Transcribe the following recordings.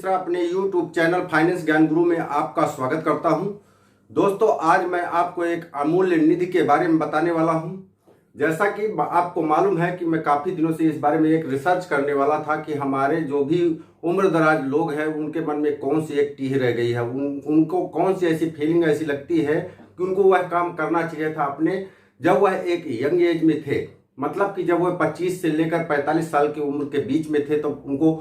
मिश्रा अपने YouTube channel finance ज्ञान गुरु में आपका स्वागत करता हूं। दोस्तों, आज मैं आपको एक अमूल्य निधि के बारे में बताने वाला हूं। जैसा कि आपको मालूम है कि मैं काफ़ी दिनों से इस बारे में एक रिसर्च करने वाला था कि हमारे जो भी उम्र दराज लोग हैं उनके मन में कौन सी एक टीह रह गई है, उनको कौन सी ऐसी फीलिंग ऐसी लगती है कि उनको वह काम करना चाहिए था अपने जब वह एक यंग एज में थे। मतलब कि जब वह 25 से लेकर 45 साल की उम्र के बीच में थे तो उनको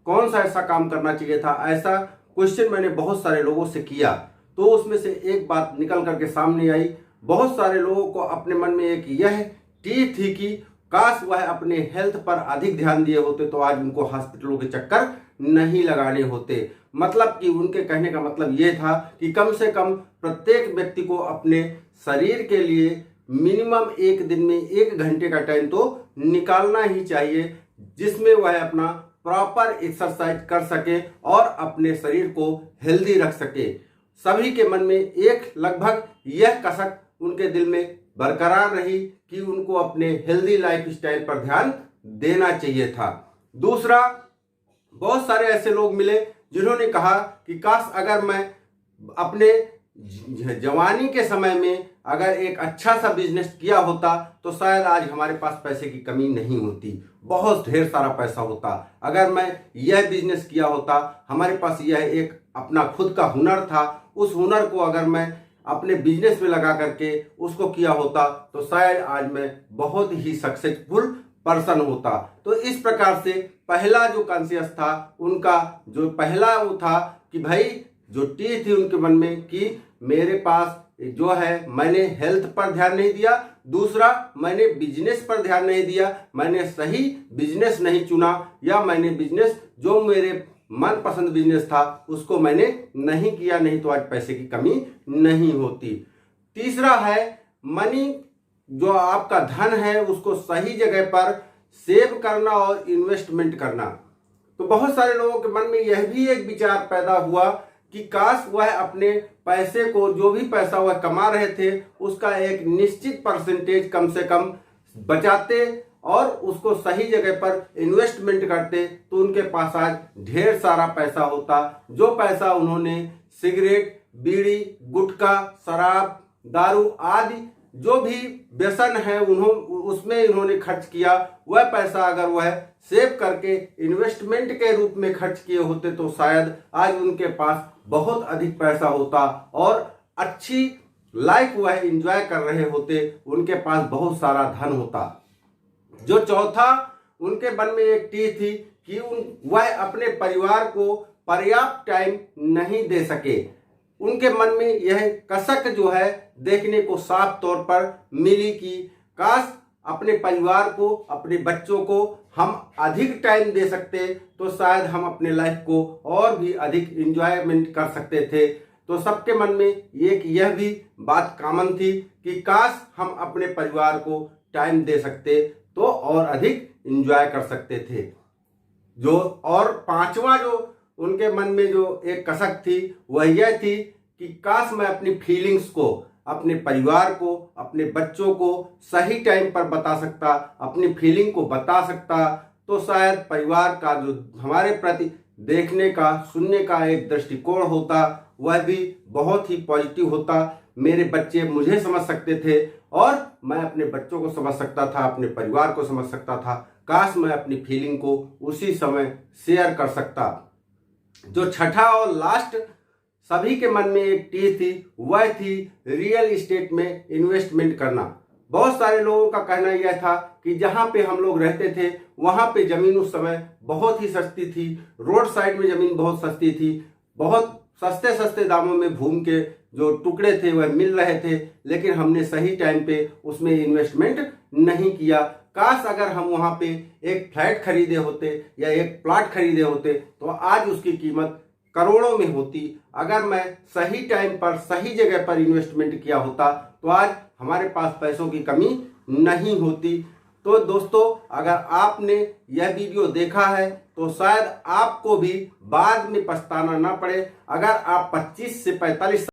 कौन सा ऐसा काम करना चाहिए था। ऐसा क्वेश्चन मैंने बहुत सारे लोगों से किया तो उसमें से एक बात निकल करके सामने आई। बहुत सारे लोगों को अपने मन में एक यह टीह थी कि काश वह अपने हेल्थ पर अधिक ध्यान दिए होते तो आज उनको हॉस्पिटलों के चक्कर नहीं लगाने होते। मतलब कि उनके कहने का मतलब यह था कि कम से कम प्रत्येक व्यक्ति को अपने शरीर के लिए मिनिमम एक दिन में 1 घंटे का टाइम तो निकालना ही चाहिए, जिसमें वह अपना प्रॉपर एक्सरसाइज कर सके और अपने शरीर को हेल्दी रख सके। सभी के मन में एक लगभग यह कसक उनके दिल में बरकरार रही कि उनको अपने हेल्दी लाइफ स्टाइल पर ध्यान देना चाहिए था। दूसरा, बहुत सारे ऐसे लोग मिले जिन्होंने कहा कि काश अगर मैं अपने जवानी के समय में अगर एक अच्छा सा बिजनेस किया होता तो शायद आज हमारे पास पैसे की कमी नहीं होती, बहुत ढेर सारा पैसा होता। अगर मैं यह बिजनेस किया होता, हमारे पास यह एक अपना खुद का हुनर था, उस हुनर को अगर मैं अपने बिजनेस में लगा करके उसको किया होता तो शायद आज मैं बहुत ही सक्सेसफुल पर्सन होता। तो इस प्रकार से पहला जो कॉन्शियस था उनका, जो पहला वो था कि भाई जो टीह थी उनके मन में कि मेरे पास जो है मैंने हेल्थ पर ध्यान नहीं दिया, दूसरा मैंने बिजनेस पर ध्यान नहीं दिया, मैंने सही बिजनेस नहीं चुना, या मैंने बिजनेस जो मेरे मनपसंद बिजनेस था उसको मैंने नहीं किया, नहीं तो आज पैसे की कमी नहीं होती। तीसरा है मनी, जो आपका धन है उसको सही जगह पर सेव करना और इन्वेस्टमेंट करना। तो बहुत सारे लोगों के मन में यह भी एक विचार पैदा हुआ कि काश वह अपने पैसे को, जो भी पैसा वह कमा रहे थे उसका एक निश्चित परसेंटेज कम से कम बचाते और उसको सही जगह पर इन्वेस्टमेंट करते तो उनके पास आज ढेर सारा पैसा होता। जो पैसा उन्होंने सिगरेट, बीड़ी, गुटखा, शराब, दारू आदि जो भी व्यसन है उसमें इन्होंने खर्च किया, वह पैसा अगर वह सेव करके इन्वेस्टमेंट के रूप में खर्च किए होते तो शायद आज उनके पास बहुत अधिक पैसा होता और अच्छी लाइफ वह एंजॉय कर रहे होते, उनके पास बहुत सारा धन होता। जो चौथा उनके मन में एक टीह थी कि वह अपने परिवार को पर्याप्त टाइम नहीं दे सके। उनके मन में यह कसक जो है देखने को साफ तौर पर मिली कि काश अपने परिवार को, अपने बच्चों को हम अधिक टाइम दे सकते तो शायद हम अपने लाइफ को और भी अधिक एंजॉयमेंट कर सकते थे। तो सबके मन में एक यह भी बात कॉमन थी कि काश हम अपने परिवार को टाइम दे सकते तो और अधिक एंजॉय कर सकते थे। जो और पांचवा जो उनके मन में जो एक कसक थी वह यह थी कि काश मैं अपनी फीलिंग्स को, अपने परिवार को, अपने बच्चों को सही टाइम पर बता सकता, अपनी फीलिंग को बता सकता तो शायद परिवार का जो हमारे प्रति देखने का, सुनने का एक दृष्टिकोण होता वह भी बहुत ही पॉजिटिव होता। मेरे बच्चे मुझे समझ सकते थे और मैं अपने बच्चों को समझ सकता था, अपने परिवार को समझ सकता था। काश मैं अपनी फीलिंग को उसी समय शेयर कर सकता। जो छठा और लास्ट सभी के मन में एक टीह थी वह थी रियल एस्टेट में इन्वेस्टमेंट करना। बहुत सारे लोगों का कहना यह था कि जहां पे हम लोग रहते थे वहां पे जमीन उस समय बहुत ही सस्ती थी, रोड साइड में जमीन बहुत सस्ती थी, बहुत सस्ते सस्ते दामों में भूमि के जो टुकड़े थे वह मिल रहे थे, लेकिन हमने सही टाइम पे उसमें इन्वेस्टमेंट नहीं किया। काश अगर हम वहां पे एक फ्लैट खरीदे होते या एक प्लॉट खरीदे होते तो आज उसकी कीमत करोड़ों में होती। अगर मैं सही टाइम पर सही जगह पर इन्वेस्टमेंट किया होता तो आज हमारे पास पैसों की कमी नहीं होती। तो दोस्तों, अगर आपने यह वीडियो देखा है तो शायद आपको भी बाद में पछताना ना पड़े। अगर आप 25 से 45